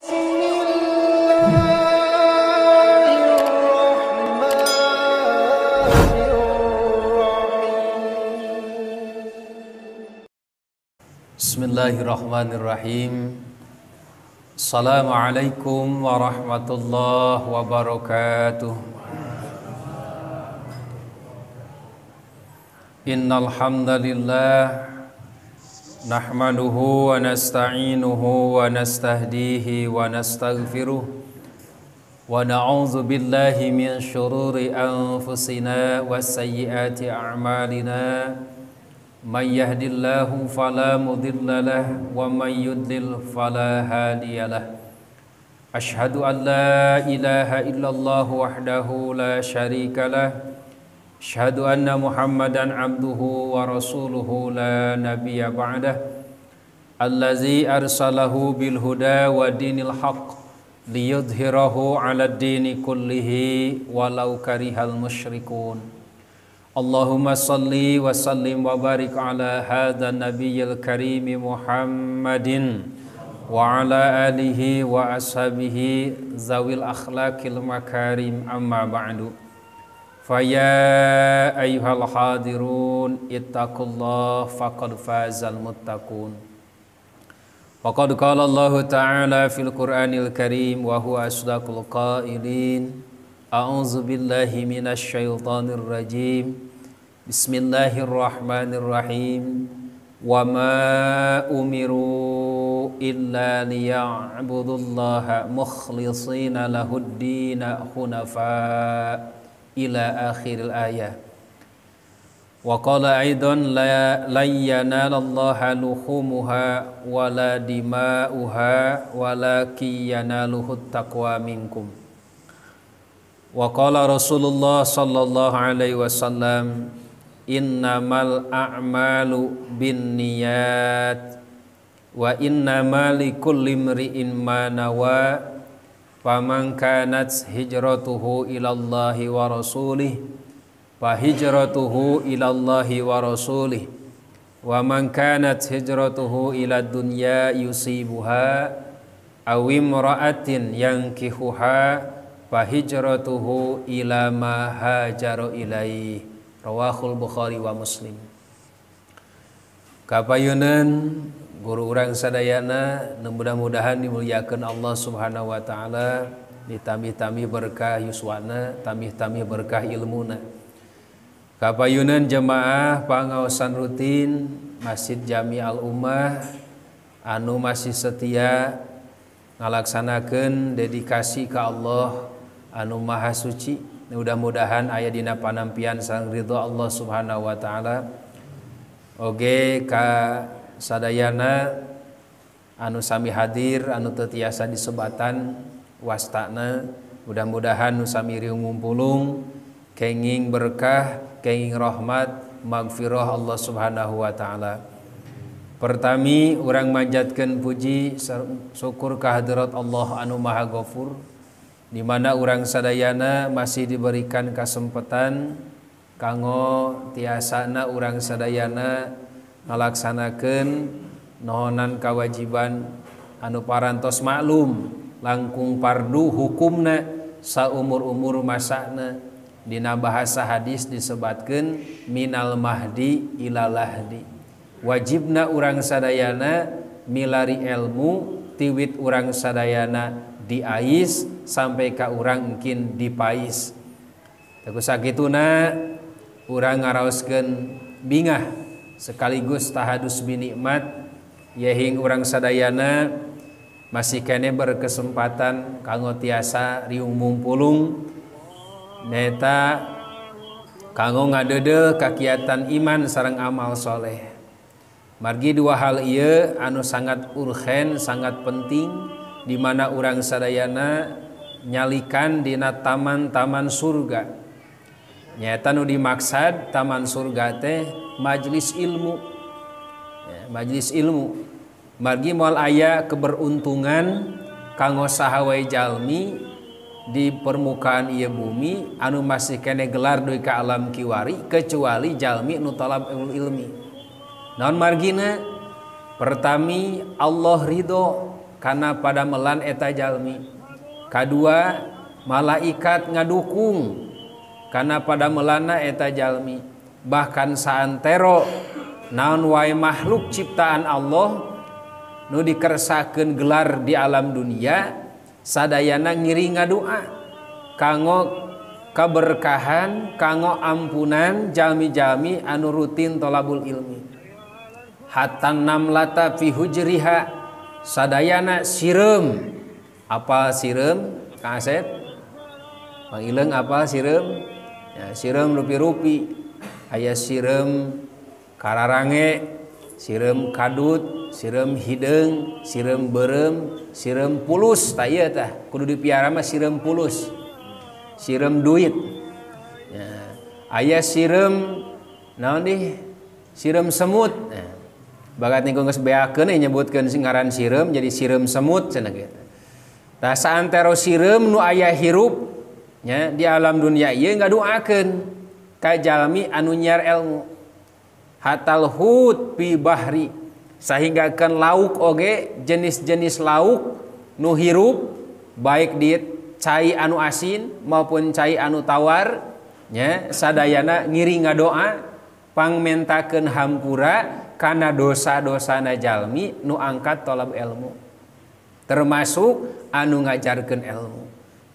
Bismillahirrahmanirrahim. Assalamualaikum warahmatullahi wabarakatuh. Innal hamdalillah nahmaduhu wa nasta'inuhu wa nastahdihi wa nastaghfiruh wa na'udzu billahi min syururi anfusina wa sayyiati a'malina. Man yahdillahu fala mudilla lahu wa man yudlil fala hadiya lahu. Asyhadu an la ilaha illallah wahdahu la syarika lahu. Asyhadu anna Muhammadan abduhu wa rasuluhu la nabiyya ba'dah. Allazi arsalahu bil huda wa dinil haqq liyudhhirahu 'ala ad-dini kullihi walau karihal musyrikun. Allahumma salli wa sallim wa barik ala hadha nabiyyil karim Muhammadin wa ala alihi wa ashabihi zawil akhlaqil makarim, amma ba'du. Faya ayyuhal hadirun ittaqullah faqad fazal muttaqun. Faqad qala Allah ta'ala fil Qur'anil karim wa huwa asdaqul qailin. A'udzu billahi minasy syaithanir rajim. Bismillahirrahmanirrahim. Wa ma umiru illa liya'budullaha mukhlishina lahud-din hunafa ila akhiril ayah. Wa qala aidan la yanalallaha luhumuha wala dima'uha walakin yanaluhut taqwa minkum. Wa qala Rasulullah sallallahu alaihi wasallam, innamal a'malu binniyat wa innamal likulli imri'in ma nawa. Faman kanat hijratuhu ilallahi wa rasulih fa hijratuhu ilallahi wa rasulih wa man kanat hijratuhu ila dunya yusibuha aw imra'atin yankihuha fa hijratuhu ila ma hajara ilaih. Rawahul Bukhari wa Muslim. Kapayunan guru urang sadayana mudah-mudahan dimuliakeun Allah Subhanahu wa taala, ditambih-tambih berkah yuswana, tambih-tambih berkah ilmuna. Kapayunan jemaah pangaosan rutin Masjid Jami Al Ummah anu masih setia ngalaksanakeun dedikasi ka Allah anu maha suci, mudah-mudahan aya dina panampian sareng ridho Allah Subhanahu wa taala. Oge ka sadayana anu sami hadir anu teu tiasa disebatan wastana, mudah-mudahan nu sami riung ngumpulung kenging berkah, kenging rahmat, magfirah Allah Subhanahu wa taala. Pertami urang manjatkeun puji syukur ka hadirat Allah anu maha ghafur, di mana urang sadayana masih diberikan kesempatan kanggo tiasana urang sadayana ngalaksanakeun nohonan kewajiban anu parantos maklum langkung fardu hukumna saumur-umur masana. Dina bahasa hadis disebatkeun minal mahdi ilal lahdi. Wajibna urang sadayana milari ilmu tiwit urang sadayana diais sampai ka urang engkin dipais. Teku sakituna urang ngaraoskeun bingah sekaligus tahadus binikmat yehing urang sadayana masih kene berkesempatan kanggo tiasa riung mumpulung neta kanggo ngadeudeul kakiatan iman sareng amal soleh. Margi dua hal ieu anu sangat urgen, sangat penting, di mana urang sadayana nyalikan dina taman-taman surga. Nyata nu dimaksad taman surga teh majlis ilmu. Ya, majlis ilmu. Margi moal aya keberuntungan kanggo saha wae jalmi di permukaan ieu bumi anu masih kene gelar deui ka alam kiwari kecuali jalmi nu talab ilmi. Naon margina? Pertami Allah ridho karena pada melan eta jalmi. Kadua malaikat ngadukung karena pada melana eta jalmi. Bahkan saantero naon wae makhluk ciptaan Allah nu dikersakeun gelar di alam dunia sadayana ngiri ngadoa kanggo kaberkahan, kanggo ampunan jalmi-jalmi anu rutin tolabul ilmi. Hatan namlata fi hujriha sadayana sireum. Apal sireum Kang Asep? Pangileung apal sireum? Ya, sireum rupi-rupi. Aya sireum kararange, sireum kadut, sireum hideung, sireum beureum, sireum pulus. Tah ieu tah kudu dipiara mah sireum pulus. Sireum duit. Ya, aya sireum naon di? Sireum semut. Nah, bagat niku geus beakeun nyebutkeun ngaran sireum jadi sireum semut cenah kitu. Tah saantero sireum nu aya hirup nya di alam dunia ieu ngadoakeun ka jalmi anu nyiar ilmu. Hatal hut fi bahri sahinggakeun lauk oge jenis-jenis lauk nu hirup baik di cai anu asin maupun cai anu tawar nya sadayana ngiri ngadoa pangmentakeun hampura kana dosa-dosana jalmi nu angkat tolab ilmu termasuk anu ngajarkeun ilmu.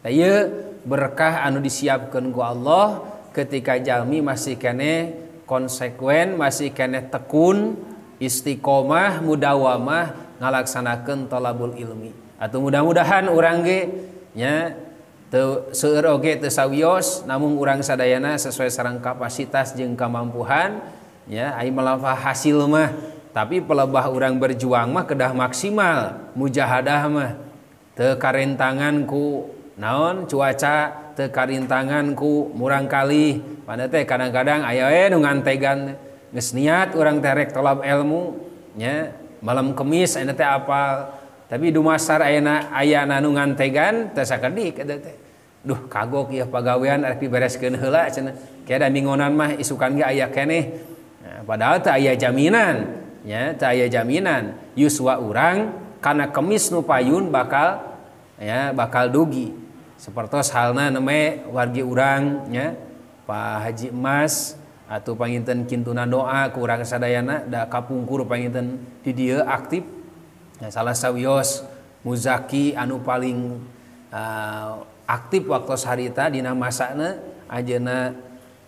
Tah ieu berkah anu disiapkeun ku Allah ketika jalmi masih kene konsekuen, masih kene tekun, istiqomah, mudawamah ngalaksanakeun tolabul ilmi. Atuh mudah-mudahan urang ge nya teu seueur oge teu sawios namun urang sadayana sesuai sareng kapasitas jeung kamampuan nya ai melafah hasil mah tapi pelebah urang berjuang mah kedah maksimal mujahadah mah teu karentangan ku naon cuaca teu karintangan ku murang kalih pada teh kadang-kadang aya we nu ngantegan geus niat urang teh rek tolab ilmu nya malam kemis aya teh apal tapi dumasar ayana nu ngantegan teu sakedik eta teh duh kagok ieu pagawean arek dibereskeun heula cenah keda mingonan mah isukan ge aya keneh nah, padahal teu aya jaminan nya teu aya jaminan yuswa urang kana kemis nu payun bakal dugi. Sepertos halna neme wargi urang nya Pak Haji Emas atau panginten kintuna doa ku urang sadayana da kapungkur panginten di dieu aktif. Ya, salah sawios muzaki anu paling aktif waktu harita dina masana ajeuna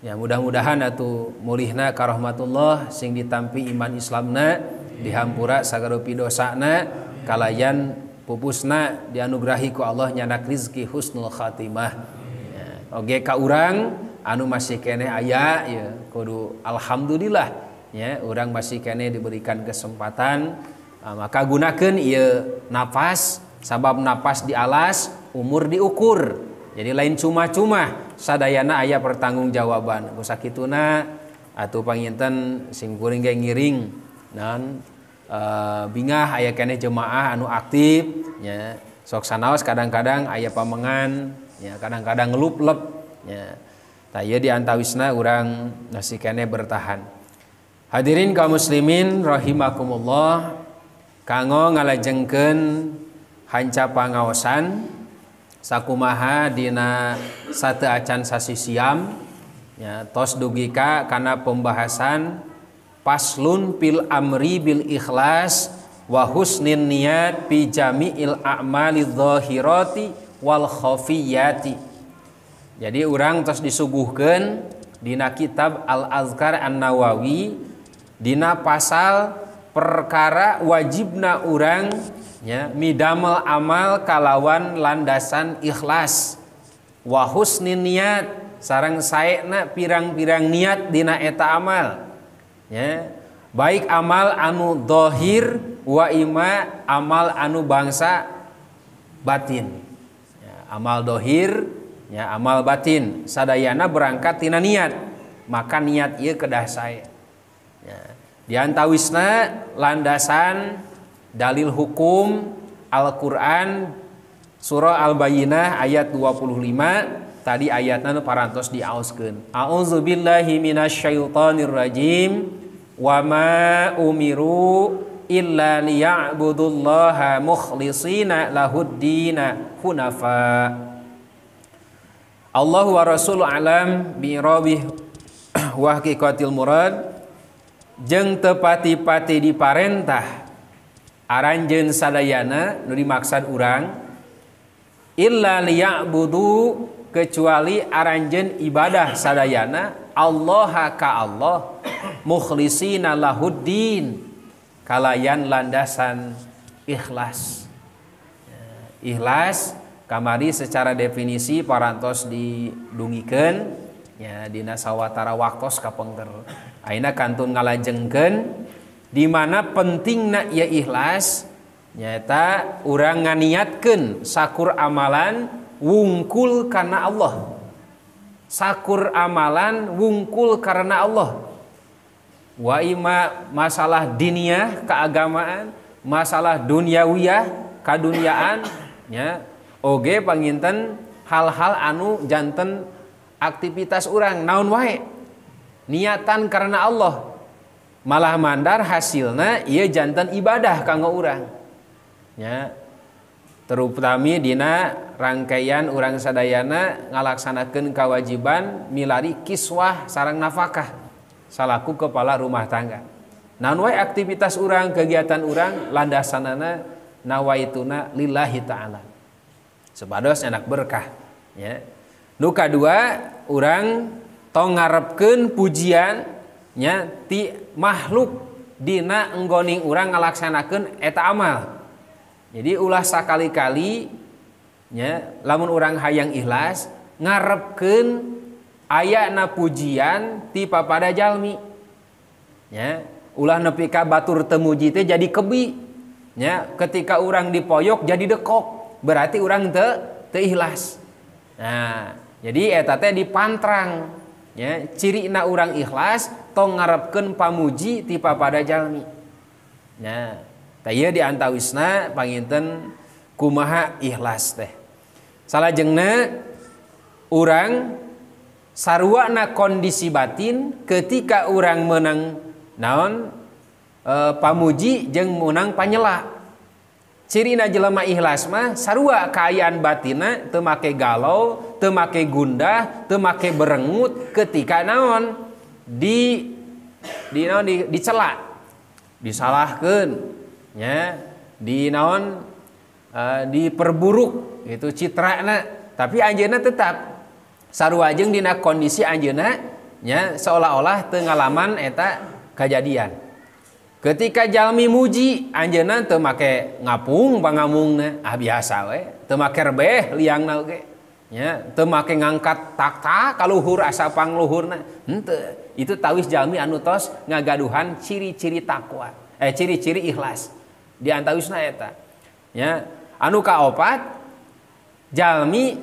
ya mudah-mudahan atuh mulihna ka rahmatullah sing ditampi iman Islamna dihampura sagarupi dosana kalayan pupusna dianugerahi ku Allah nyanak rizki husnul khatimah ya, oge ka urang anu masih kene aya ya kudu alhamdulillah ya urang masih kene diberikan kesempatan maka gunakeun ieu napas sabab napas di alas umur diukur jadi lain cuma-cuma sadayana aya pertanggungjawaban ku sakituna atuh panginten sing kuring ge ngiring naon bingah aya keneh jemaah anu aktif nya sok sanaos kadang-kadang aya pamengan ya kadang-kadang ngelup-lep nya tah ieu diantawisna urang masih keneh bertahan. Hadirin kaum muslimin rahimakumullah kanggo ngalajengkeun hanca pangaosan sakumaha dina sateu acan sasi siam ya tos dugi ka kana pembahasan Paslun fil amri bil ikhlas wa husnin niyat fi jami'il a'mali dhahirati wal khafiyati. Jadi urang tos disuguhkeun dina kitab Al-Azkar An-Nawawi dina pasal perkara wajibna urang nya midamel amal kalawan landasan ikhlas wa husnin niyat sareng saena pirang-pirang niat dina eta amal. Ya, baik amal anu dohir wa ima amal anu bangsa batin ya, amal dohir ya amal batin sadayana berangkat tina niat maka niat ieu kedah sae ya, diantawisna landasan dalil hukum Al-Qur'an surah Al-Bayyinah ayat 25 tadi ayatna parantos diaoskeun a'udzubillahi minasyaitonir rajim wa ma umiru illa liya'budullaha mukhlishina lahuddina hunafa. Allah wa Rasul alam bi irabih wa haqiqatil murad jeung teu pati-pati diparentah aranjeun sadayana nu dimaksud urang illa liya'budu kecuali aranjeun ibadah sadayana Allah ka Allah mukhlisina lahuddin kalayan landasan ikhlas. Ikhlas kamari secara definisi parantos didungikeun ya dina sawatara waktos kapengker ayeuna kantun ngalajengkeun di mana pentingna ieu ikhlas nyata urang nganiatkeun sakur amalan wungkul karena Allah. Sakur amalan wungkul karena Allah. Wa ima masalah diniyah keagamaan, masalah duniawiyah kadunyaan nya oge panginten hal-hal anu janten aktivitas urang naon wae niatan karena Allah malah mandar hasilna ieu janten ibadah kanggo urang nya terutami dina rangkaian urang sadayana ngalaksanakeun kewajiban milari kiswah sareng nafkah salaku kepala rumah tangga. Naon wae aktivitas urang kegiatan urang landasanana nawaituna lillahi ta'ala. Supados enak berkah ya. Nu kadua urang tong ngarepkeun pujian nya ti makhluk dina enggoning urang ngalaksanakeun eta amal. Jadi ulah sakali-kali nya lamun urang hayang ikhlas ngarepkeun ayana pujian ti papada jalmi nya ulah nepi ka batur temuji teh jadi kebi nya ketika urang dipoyok jadi dekok berarti urang teu ikhlas. Nah jadi eta teh dipantrang nya cirina urang ikhlas tong ngarepkeun pamuji ti papada jalmi nya tah ieu diantawisna panginten kumaha ikhlas teh. Salajengna urang sarwana kondisi batin ketika urang menang naon pamuji jeung menang panyela. Cirina jelema ikhlas mah sarua kaayaan batina teu make galau, teu make gundah, teu make berengut ketika naon dicela, disalahkeun nya, di naon diperburuk itu citrana, tapi anjeunna tetap sarua jeung dina kondisi anjeunna nya seolah-olah teu ngalaman eta kejadian. Ketika jalmi muji anjeunna teu make ngapung pangamungna, biasa we, teu make rebeh liangna oge. Nya teu make ngangkat takta ka luhur asa pangluhurna. Henteu. Itu tawis jalmi anu tos ngagaduhan ciri-ciri takwa, ciri-ciri ikhlas. Di antawisna eta. Nya anu kaopat jalmi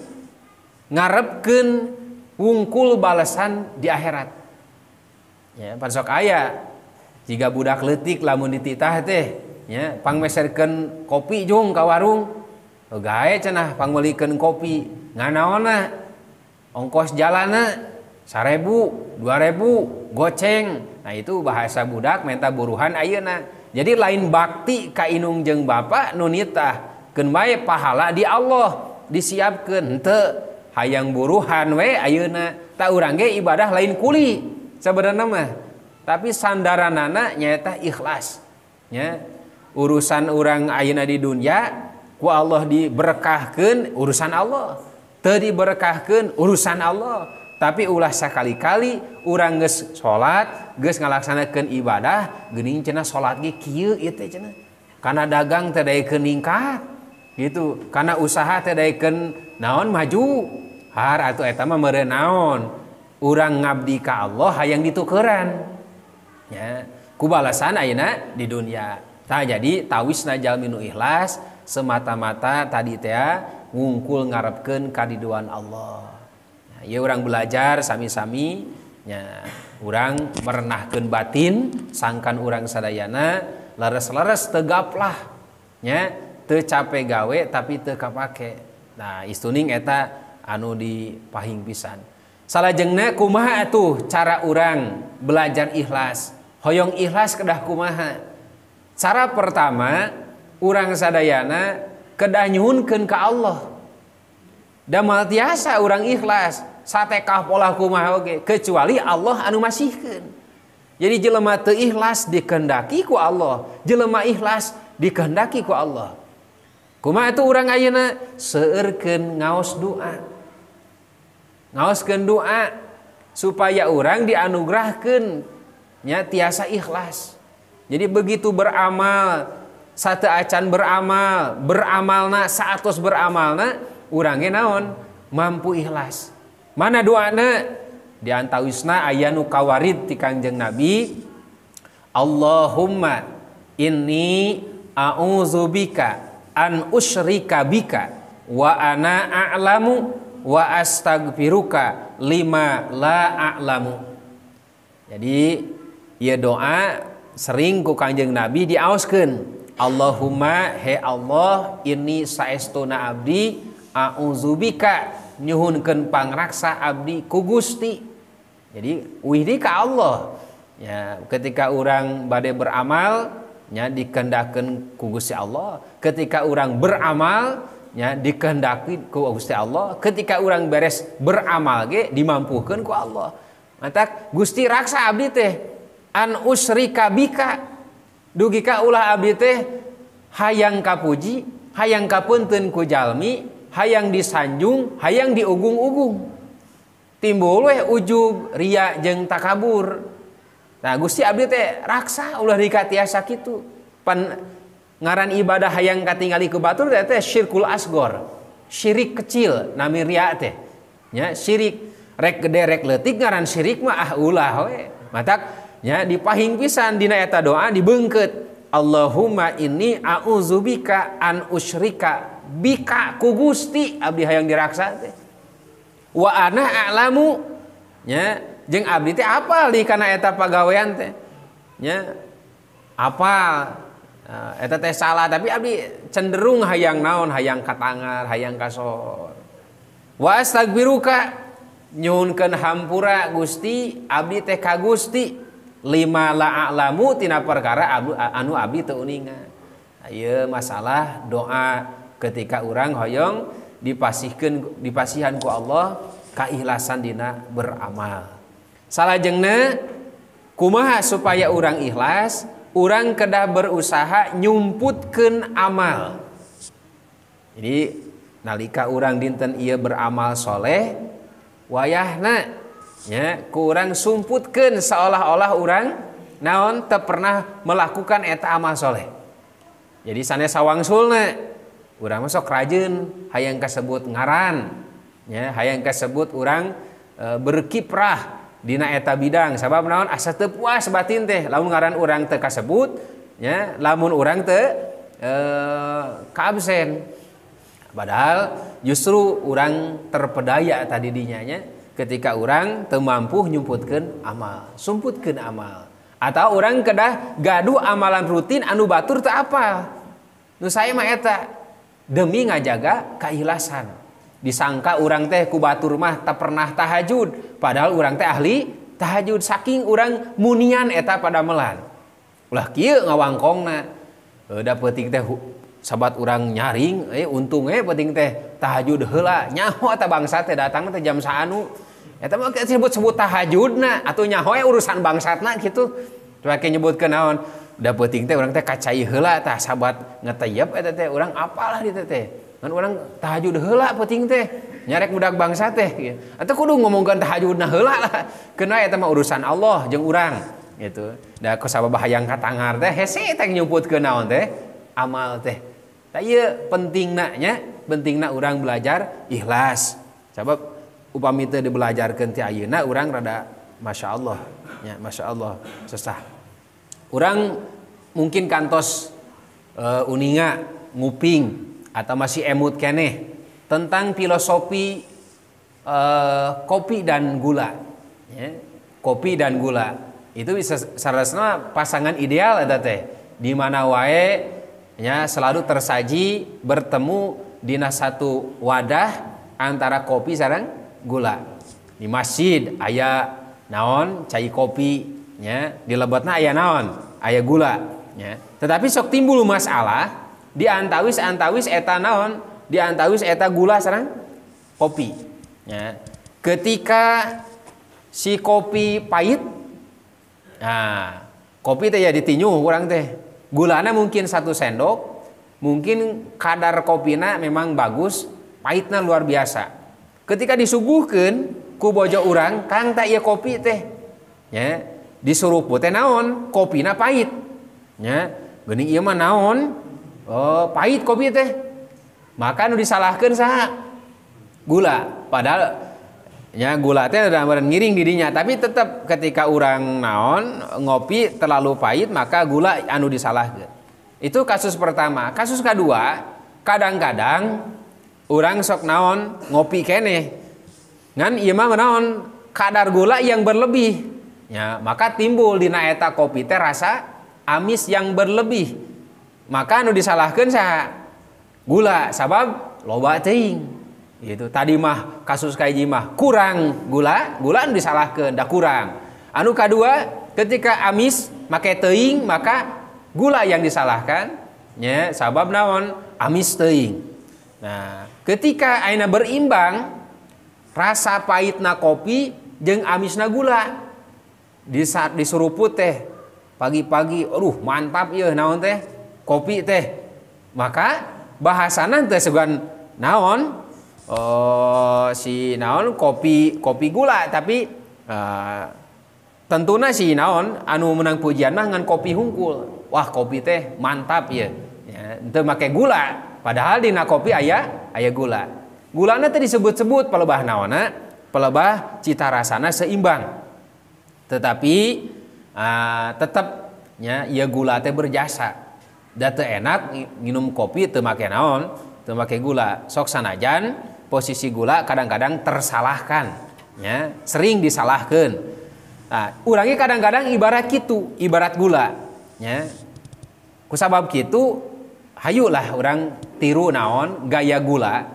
ngarepkeun wungkul balasan di akhirat. Ya, pan sok aya jiga budak leutik lamun dititah teh nya pangmeserkeun kopi jung ka warung. Gae cenah pangmeulikeun kopi. Nganaonna? Ongkos jalanna 1.000, 2.000, goceng. Nah, itu bahasa budak menta buruhan ayeuna. Jadi lain bakti ka inung jeung bapa nu nitahkeun bae pahala di Allah disiapkeun henteu. Hayang buruhan we ayeuna tak urang ge ibadah lain kuli sebenarnya mah tapi sandaranana nyaeta ikhlas nya urusan urang ayeuna di dunya ku Allah diberkahkeun urusan Allah teu diberkahkeun urusan Allah tapi ulah sakali-kali urang geus salat geus ngalaksanakeun ibadah geuning cenah salat ge kieu ieu teh cenah kana dagang teh daekeun ningkat gitu kana usaha teh daekeun naon maju har atuh eta mah meureun naon urang ngabdi ka Allah hayang ditukeran ya ku balasan ayeuna di dunia. Tah jadi tawisna jalmi nu ikhlas semata-mata tadi teh ngungkul ngarepkeun kadiduan Allah. Nah, ieu urang belajar sami-sami nya urang merenahkeun batin sangkan urang sadayana leres-leres teu gaplah nya teu capek gawe tapi teu kapake. Nah istuning eta anu dipahing pisan. Salajengna kumaha atuh cara urang belajar ikhlas? Hoyong ikhlas kedah kumaha? Cara pertama urang sadayana kedah nyuhunkeun ka Allah. Da maltiasa urang ikhlas satekah pola kumaha oge kecuali Allah anu masihkeun. Jadi jelema teu ikhlas dikehendaki ku Allah, jelema ikhlas dikehendaki ku Allah. Kumaha atuh urang ayeuna seueurkeun ngaos doa. Ngaoskeun doa supaya urang dianugerahkeun nya tiasa ikhlas. Jadi begitu beramal sate acan beramalna saatos beramalna urang ge naon mampu ikhlas. Mana doana di antawisna aya nu kawarid ti Kangjeng Nabi, Allahumma inni a'udzubika an usyrika bika wa ana a'lamu wa astaghfiruka lima la a'lamu. Jadi ieu doa sering ku Kangjeng Nabi diaoskeun, Allahumma he Allah inni saestuna abdi a'udzubika nyuhunkeun pangraksa abdi ku Gusti. Jadi wihdi ka Allah. Ya, ketika orang bade beramal nya dikehendakeun ku Gusti Allah. Ketika orang beramal nya dikehendaki ku Gusti Allah. Ketika orang beres beramal ge dimampukeun ku Allah. Mata Gusti raksa abdi teh an usyrika bika dugi ka ulah abdi teh hayang kapuji, hayang kapunten ku jalmi, hayang disanjung, hayang diugung-ugung. Timbul we ujub, ria jeung takabur. Nah Gusti abdi teh raksa ulah dikatiasa kitu. Pan ngaran ibadah hayang katingali ku batur teh syirkul asgor. Syirik kecil nami ria teh. Nya syirik rek gede rek leutik ngaran syirik mah ulah we. Matak nya dipahing pisan dina eta doa dibeungkeut Allahumma inni a'udzubika an usyrika bika ku Gusti abdi hayang diraksa teh wa ana a'lamu nya jeung abdi teh apal di kana eta pagawean teh nya apal eta teh salah tapi abdi cenderung hayang naon hayang katangar hayang kasor wa astaghfiruka nyuhunkeun hampura Gusti abdi teh ka Gusti lima la'alamu tina perkara anu abdi teu uningan. Ieu masalah doa ketika urang hoyong dipasihan ku Allah kaikhlasan dina beramal. Salajengna kumaha supaya urang ikhlas? Urang kedah berusaha nyumputkeun amal. Jadi nalika urang dinten ieu beramal soleh wayahna nya ku urang sumputkeun seolah-olah urang naon teu pernah melakukan eta amal soleh. Jadi sanes sawangsulna urang mah sok rajin hayang kasebut ngaran nya hayang kasebut urang berkiprah dina eta bidang sabab naon asa teu puas batin teh lamun ngaran urang teu kasebut nya lamun urang teu kaabsen. Padahal justru urang terpedaya tadi dinya nya ketika orang teu mampu nyumputkeun amal, sumputkeun amal. Atau orang kedah gaduh amalan rutin anu batur teu apal. Nu sae mah eta demi ngajaga kaikhlasan. Disangka orang teh ku batur mah teu pernah tahajud, padahal orang teh ahli tahajud saking orang munian eta pada melan. Ulah kieu ngawangkongna. Da peuting teh sabat urang nyaring, untung peuting teh tahajud heula. Nyaho eta bangsa teh datang teh jam saanu. Eta mah disebut tahajudna atuh nyaho urusan bangsatna kitu. Coba ke nyebutkeun naon? Da peuting teh urang teh kacai heula tah sabat ngeteyep eta teh urang apalah ditu teh. Ngan urang tahajud heula peuting teh. Nyarek budak bangsa teh. Atuh kudu ngomongkeun tahajudna heula lah. Keuna eta mah urusan Allah jeung urang gitu. Da kusabab hayang katangar teh hese teh nyumputkeun naon teh? Amal teh. Tah ieu pentingna nya, pentingna urang belajar ikhlas. Sabab upami teu dibelajarkeun ti ayeuna urang rada masyaallah nya masyaallah susah. Urang mungkin kantos uninga nguping atau masih emut keneh tentang filosofi kopi dan gula ya. Kopi dan gula itu bisa sarasna pasangan ideal eta teh di mana wae nya selalu tersaji bertemu dina satu wadah antara kopi sareng gula. Di masjid aya naon cai kopi nya di lebetna aya naon aya gula ya. Tetapi sok timbul masalah di antawis eta naon, di antawis eta gula sareng kopi ya. Ketika si kopi pahit, nah kopi teh ya ditinyu kurang teh gulana mungkin 1 sendok, mungkin kadar kopina memang bagus, pahitna luar biasa. Ketika disuguhkeun ku bojo urang, Kang tak ieu kopi teh ya, disuruh teh naon, kopina pahit ya, geuning ieu mah naon, oh pahit kopi teh, maka nu disalahkeun saha, gula. Padahal ya gula teh ada ngiring didinya, tapi tetap ketika urang naon ngopi terlalu pahit maka gula anu disalahkeun. Itu kasus pertama. Kasus kedua, kadang-kadang urang sok naon ngopi keneh ngan ieu mah naon kadar gula yang berlebih ya, maka timbul dina eta kopi teh rasa amis yang berlebih, maka anu disalahkeun saha, gula, sabab loba teuing gitu. Tadi mah kasus kahiji mah kurang gula anu disalahkeun da kurang. Anu kadua ketika amis make teuing maka gula yang disalahkan nya, sabab naon amis teuing. Nah, ketika ayeuna berimbang rasa pahitna kopi jeung amisna gula, di saat disuruput teh pagi-pagi, aduh mantap ieu naon teh kopi teh, maka bahasana teh sugan naon si naon kopi gula, tapi tentuna si naon anu menang pujian mah ngan kopi hungkul, wah kopi teh mantap ya, teu make gula. Padahal dina kopi aya gula. Gulana teh disebut-sebut pelebah naonna, pelebah cita rasana seimbang. Tetapi tetapnya ieu gula teh berjasa. Da teu enak nginum kopi teu make naon, teu make gula. Sok sanajan posisi gula kadang-kadang tersalahkan, ya, sering disalahkeun. Nah, urangnya kadang-kadang ibarat kitu, ibarat gula, ya. Kusabab kitu hayulah orang tiru naon gaya gula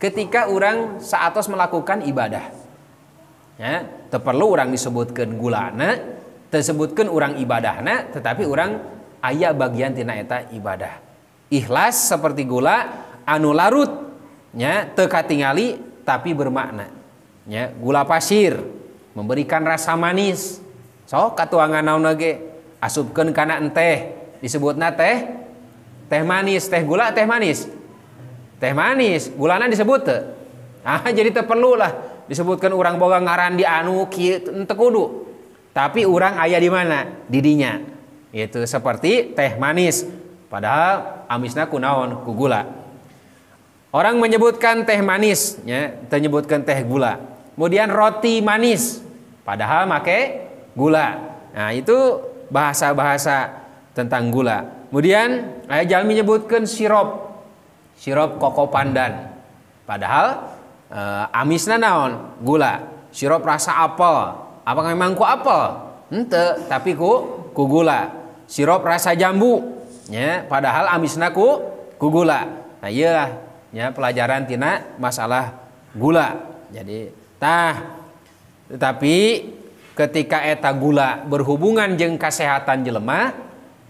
ketika orang saatos melakukan ibadah ya, teu perlu orang disebutkeun gulana, teu sebutkeun orang ibadahna, tetapi orang aya bagian tina eta ibadah. Ikhlas seperti gula anu larut nya, teu katingali tapi bermakna nya. Gula pasir memberikan rasa manis, sok katuangan naon ge asupkeun kana enteh disebutna teh manis, teh gula, teh manis. Teh manis, gulana disebut teu? Jadi teu perlu lah disebutkan urang boga ngaran di anu kieu teu kudu. Tapi urang aya di mana? Di dinya. Itu seperti teh manis. Padahal amisna kunaon? Ku gula. Orang menyebutkan teh manis, ya, teu nyebutkeun teh gula. Kemudian roti manis, padahal make gula. Nah, itu bahasa-bahasa tentang gula. Kemudian aya jalmi nyebutkeun sirop koko pandan, padahal amisna naon? Gula. Sirop rasa apel, apakah memang ku apel? Henteu, tapi ku gula. Sirop rasa jambu, ya, padahal amisna ku gula. Nah iyalah ya pelajaran tina masalah gula. Jadi tetapi ketika eta gula berhubungan jeung kasehatan jelema,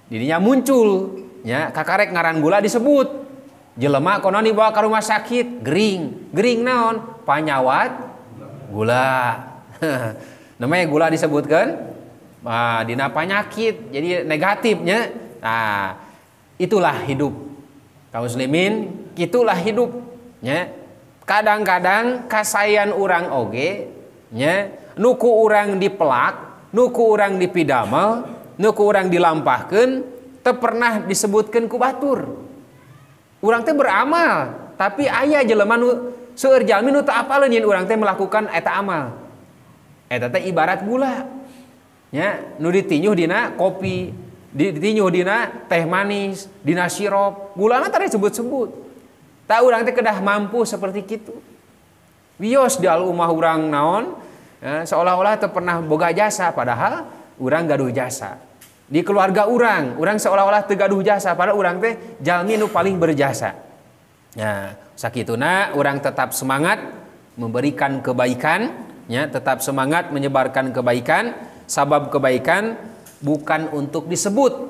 dirinya muncul ya kakarek ngaran gula disebut jelema konon dibawa ke rumah sakit gering naon panyawat gula. Namanya gula disebutkan dina penyakit, jadi negatifnya. Nah itulah hidup kaum muslimin, itulah hidup ya. Kadang-kadang kasayan urang oge ya, nuku urang dipelak, nuku urang dipidamel, nuku urang dilampahkeun, teu pernah disebutkeun ku batur. Urang teh beramal, tapi aya jelema nu seueur jalmi nu teu apaleun yen urang teh melakukan eta amal. Eta teh ibarat gula. Ya, nu ditinyuh dina kopi, ditinyuh dina teh manis, dina sirop, gulana teh disebut-sebut. Tak urang teh kedah mampu seperti kitu. Wios di alumah urang naon, ya, seolah-olah teu pernah boga jasa, padahal urang gaduh jasa. Di keluarga urang seolah-olah teu gaduh jasa, padahal urang teh jalmi nu paling berjasa. Ya, sakituna urang tetap semangat memberikan kebaikan, ya, tetap semangat menyebarkan kebaikan. Sabab kebaikan bukan untuk disebut,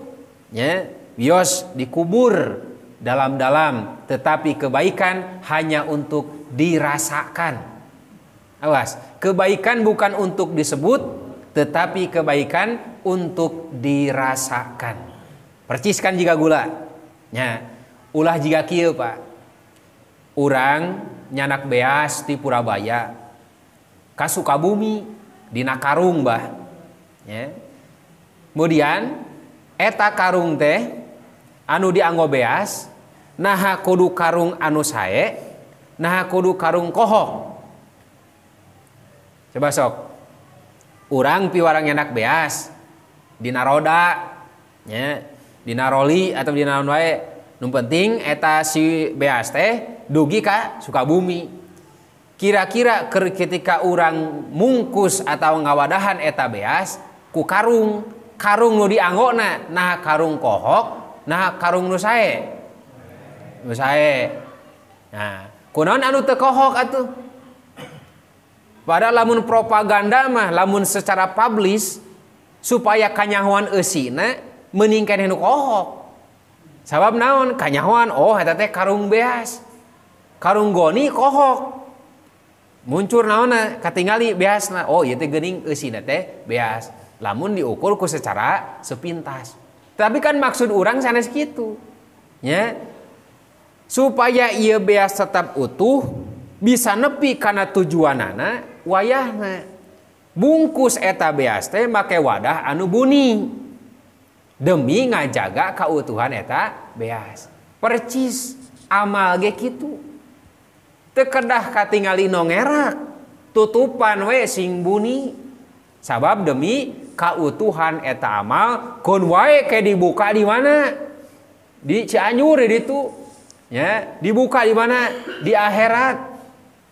Ya, bios dikubur dalam-dalam, tetapi kebaikan hanya untuk dirasakan. Awas, kebaikan bukan untuk disebut, tetapi kebaikan untuk dirasakan. Perciskan jika gula. Ya, ulah jika kieu Pak. Urang nyanak beas di Purabaya, ka Sukabumi dina karung bah. Ya. Kemudian eta karung teh anu dianggo beas, naha kudu karung anu sae, naha kudu karung kohok. Coba sok. Urang piwarang nyanak beas dina roda, ya, dina roli atau dina naon wae. Nu penting eta si beas teh dugi ka Sukabumi. Kira-kira ketika urang mungkus atau ngawadahan eta beas ku karung nu dianggona, nah karung kohok, nah karung nu sae. Nu sae. Nah, kunaon anu teu kohok atuh? Padahal lamun propaganda mah, lamun secara publish supaya kanyahoan eusina mending keneh nu kohok. Sabab naon? Kanyahoan, oh eta teh karung beas. Karung goni kohok. Muncul naonna katingali beasna. Oh ieu teh geuning eusina teh beas. Lamun diukur ku secara sepintas. Tapi kan maksud orang sanes kitu. Ya. Supaya ieu beas tetap utuh, bisa nepi kana tujuanana wayahna. Bungkus eta beas teh make wadah anu buni. Demi ngajaga kautuhan eta beas. Percis amal ge kitu. Teu kedah katingali nongerak, tutupan we sing buni. Sabab demi kautuhan eta amal kun wae ke dibuka di mana? Di Cianjur ditu. Ya, dibuka di mana? Di akhirat.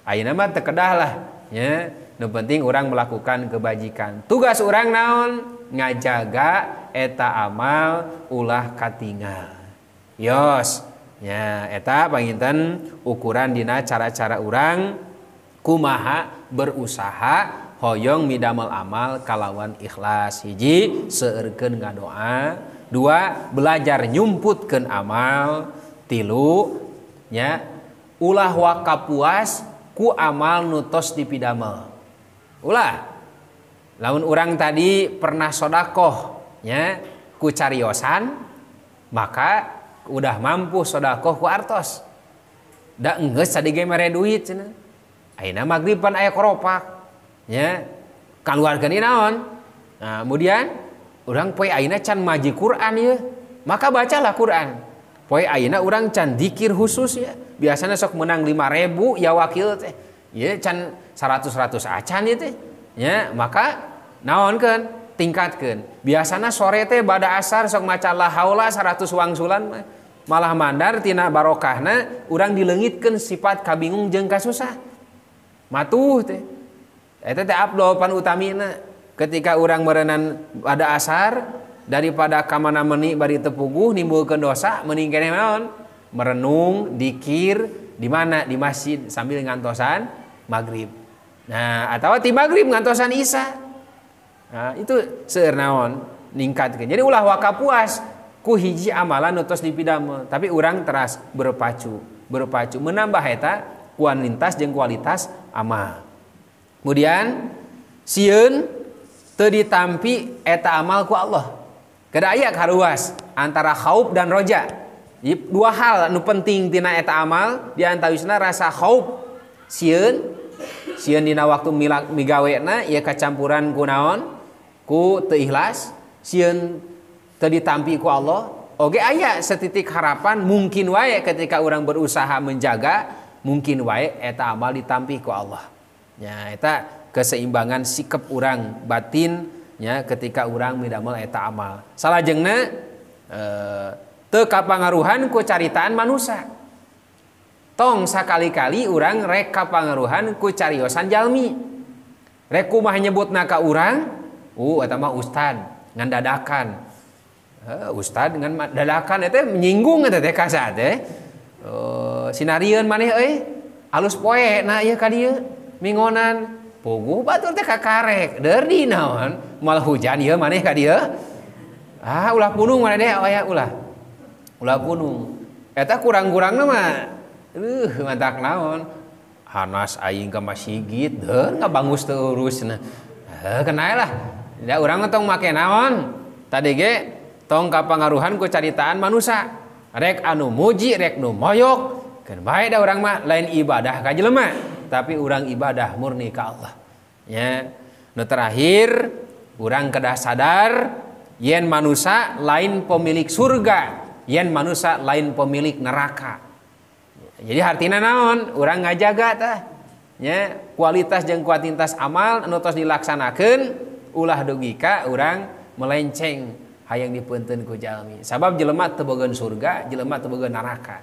Ayeuna mah teu kedah lah, ya. Nu penting urang melakukan kebajikan. Tugas urang naon? Ngajaga eta amal ulah katinggal. Yos. Ya, eta panginten ukuran dina cara-cara urang kumaha berusaha hoyong midamel amal kalawan ikhlas. Hiji, seueurkeun ngadoa. Dua, belajar nyumputkeun amal. Tilu, nya ulah wakapuas ku amal nutos dipidamel. Ulah. Lamun urang tadi pernah sodakoh, nya ku cariosan, maka udah mampu sodakoh ku artos. Da enggeus sadige mere duit cenah. Ayeuna magriban aya koropak. Ya. Kaluarkeun naon? Nah, kemudian urang poe ayeuna can maji Quran ieu. Maka bacalah Quran. Poe ayeuna urang can zikir khusus ya. Biasana sok menang 5.000 ya wakil teh. Ieu can 100 acan ieu teh. Ya, maka naonkeun? Tingkatkeun. Biasana sore teh bada asar sok maca la haula 100 wangsulan malah mandar tina barokahna urang dileungitkeun sifat kabingung jeung kasusah. Matuh teh. Eta teh afdol pan utamina ketika urang meureunnan bada asar daripada kamana meuni bari teu puguh nimbulkeun dosa mending keneh naon? Merenung, dikir di mana? Di masjid sambil ngantosan maghrib. Nah, atawa ti maghrib ngantosan isya. Nah, itu seueur naon ningkatkeun. Jadi ulah wakapuas ku hiji amalan nutos dipidamel, tapi urang teras berpacu menambah eta kuantitas jeung kualitas amal. Kemudian sieun teu ditampi eta amal ku Allah. Kada aya karuas antara khauf dan roja. Dua hal nu penting tina eta amal, di antawisna rasa khauf. Sieun dina waktu migawena ieu kacampuran ku naon? Ku teu ikhlas, sieun teu ditampi ku Allah. Oge aya setitik harapan mungkin wae ketika urang berusaha menjaga, mungkin wae eta amal ditampi ku Allah. Ya, eta keseimbangan sikap urang batin ya ketika urang midamel eta amal. Salajengna teu kapangaruhan ku caritaan manusia. Tong sakali-kali urang rek kapangaruhan ku cariosan jalmi. Rek kumaha nyebutna ka urang? Eta mah ustad ngan dadakan. Ustad ngan dadakan eta menyinggung eta teh kasa teh. Sinarieun maneh euy. Alus poe na ieu ka dieu. Mingonan puguh batur teh kakarek. Deur di naon? Mal hujan ieu maneh ka dieu. ulah punung mana deh aya ulah punung eta kurang-kurangna mah mantak naon hanas aing ka masjid ngabangus teu urusna kenal lah da urang tong make naon tadi ge tong kapangaruhan ku caritaan manusia rek anu muji rek nu moyok keun bae da urang mah lain ibadah ka jelema tapi urang ibadah murni ka Allah nya nu terakhir urang kedah sadar yen manusia lain pemilik surga yen manusia lain pemilik neraka jadi hartina naon urang ngajaga tah nya kualitas jeung kuantitas amal anu tos dilaksanakeun ulah dugi ka urang melenceng hayang dipeunteun ku jalmi sabab jelema teu boga surga jelema teu boga neraka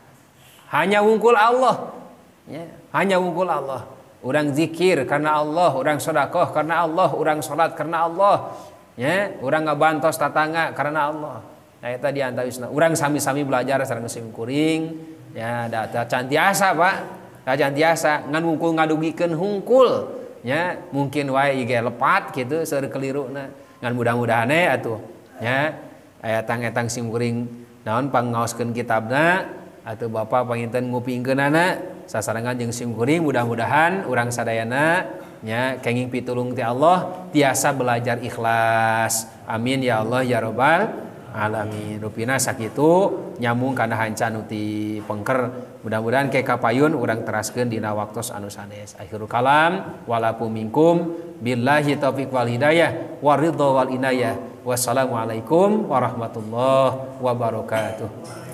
hanya wungkul Allah ya hanya wungkul Allah urang zikir karena Allah urang sedekah karena Allah urang salat karena Allah ya urang ngabantos tatangga karena Allah nah eta di antawisna urang sami-sami belajar sareng sim kuring ya da cantiasa Pak da cantiasa ngan wungkul ngadugikeun hungkul ya mungkin wae ge lepat kitu seueur keliruna ngan mudah-mudahan atuh ya aya tang-etang sim kuring naon pangaoskeun kitabna atuh Bapak panginten ngupingkeunana sasarengan jeung sim kuring mudah-mudahan urang sadayana nya kenging pitulung ti Allah tiasa belajar ikhlas amin ya Allah ya rabbal alamin rupina sakitu nyambung kana hanca nu ti pengker mudah-mudahan ke kapayun urang teraskeun dina waktos anu sanes akhirul kalam walakum minkum billahi taufiq wal hidayah waridho wal inayah wassalamualaikum warahmatullahi wabarakatuh.